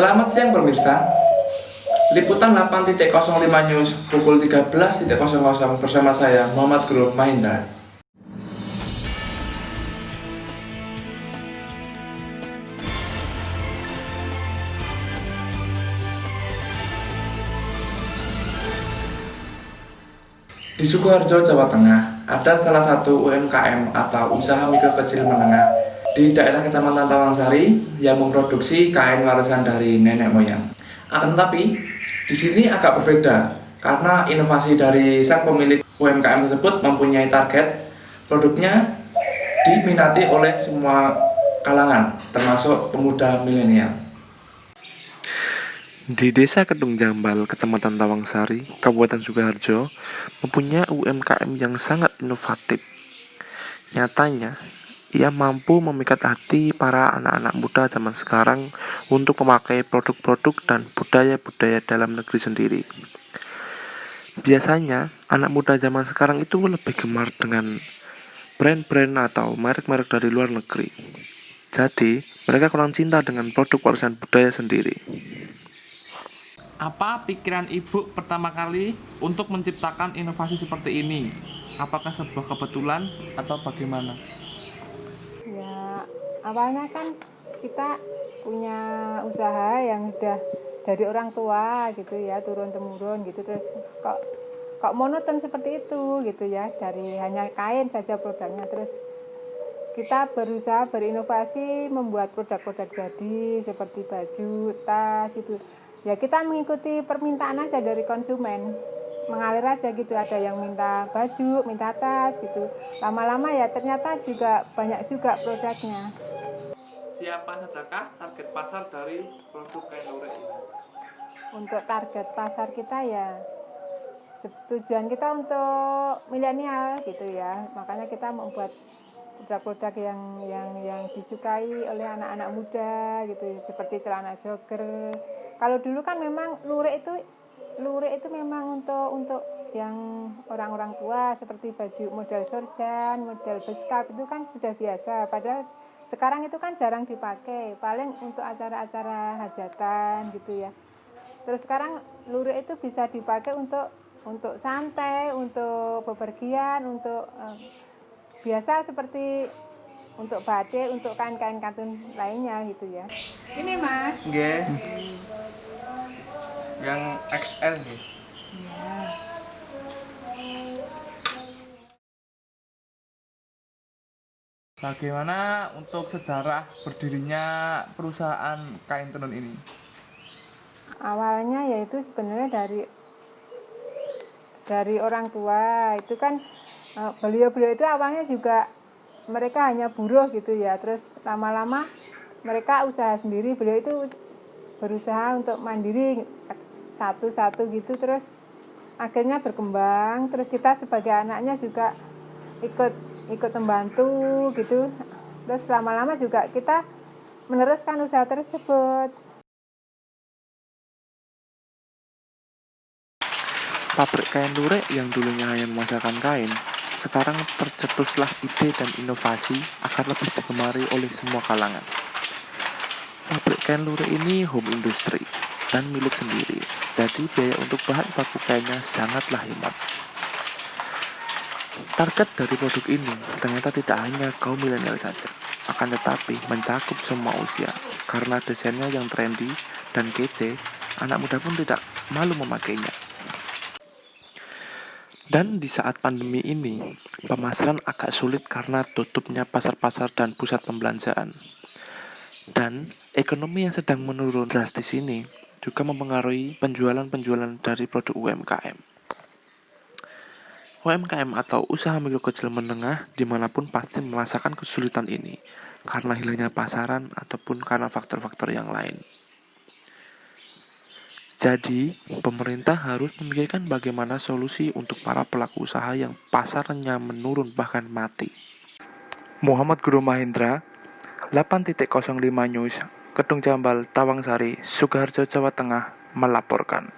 Selamat siang pemirsa. Liputan 8.05 News pukul 13.00 bersama saya Muhammad Guru Mahendra. Di Sukoharjo, Jawa Tengah, ada salah satu UMKM atau usaha mikro kecil menengah di daerah Kecamatan Tawangsari yang memproduksi kain warisan dari nenek moyang. Akan tetapi, di sini agak berbeda karena inovasi dari sang pemilik UMKM tersebut mempunyai target produknya diminati oleh semua kalangan, termasuk pemuda milenial. Di Desa Kedung Jambal, Kecamatan Tawangsari, Kabupaten Sukoharjo, mempunyai UMKM yang sangat inovatif. Nyatanya, ia mampu memikat hati para anak-anak muda zaman sekarang untuk memakai produk-produk dan budaya-budaya dalam negeri sendiri. Biasanya, anak muda zaman sekarang itu lebih gemar dengan brand-brand atau merek-merek dari luar negeri. Jadi, mereka kurang cinta dengan produk warisan budaya sendiri. Apa pikiran Ibu pertama kali untuk menciptakan inovasi seperti ini? Apakah sebuah kebetulan atau bagaimana? Ya, awalnya kan kita punya usaha yang udah dari orang tua gitu ya, turun-temurun gitu, terus kok monoton seperti itu gitu ya, dari hanya kain saja produknya. Terus kita berusaha berinovasi membuat produk-produk jadi seperti baju, tas gitu. Ya kita mengikuti permintaan aja dari konsumen, mengalir aja gitu, ada yang minta baju, minta tas gitu. Lama-lama ya ternyata juga banyak juga produknya. Siapa sajakah target pasar dari produk kain lurik ini? Untuk target pasar kita ya tujuan kita untuk milenial gitu ya, makanya kita membuat produk-produk yang disukai oleh anak-anak muda gitu, seperti celana jogger. Kalau dulu kan memang lurik itu memang untuk yang orang-orang tua, seperti baju model sorjan, model beskap itu kan sudah biasa. Padahal sekarang itu kan jarang dipakai, paling untuk acara-acara hajatan gitu ya. Terus sekarang lurik itu bisa dipakai untuk santai, untuk bepergian, untuk biasa seperti untuk batik, untuk kain-kain katun lainnya gitu ya. Ini Mas. Nggih. Yang XL nggih. Ya. Bagaimana untuk sejarah berdirinya perusahaan kain tenun ini? Awalnya yaitu sebenarnya dari orang tua itu kan, beliau-beliau itu awalnya juga mereka hanya buruh gitu ya, terus lama-lama mereka usaha sendiri. Beliau itu berusaha untuk mandiri satu-satu gitu, terus akhirnya berkembang, terus kita sebagai anaknya juga ikut membantu gitu, terus lama-lama juga kita meneruskan usaha tersebut. Pabrik kain lurik yang dulunya hanya memasarkan kain, sekarang tercetuslah ide dan inovasi agar lebih digemari oleh semua kalangan. Pabrik kain lurik ini home industry dan milik sendiri, jadi biaya untuk bahan baku kainnya sangatlah hemat. Target dari produk ini ternyata tidak hanya kaum milenial saja, akan tetapi mencakup semua usia. Karena desainnya yang trendy dan kece, anak muda pun tidak malu memakainya. Dan di saat pandemi ini, pemasaran agak sulit karena tutupnya pasar-pasar dan pusat pembelanjaan. Dan ekonomi yang sedang menurun drastis ini juga mempengaruhi penjualan-penjualan dari produk UMKM. UMKM atau usaha mikro kecil menengah dimanapun pasti merasakan kesulitan ini karena hilangnya pasaran ataupun karena faktor-faktor yang lain. Jadi, pemerintah harus memikirkan bagaimana solusi untuk para pelaku usaha yang pasarnya menurun bahkan mati. Muhammad Guru Mahendra, 8.05 News, Kedung Jambal, Tawangsari, Sukoharjo, Jawa Tengah, melaporkan.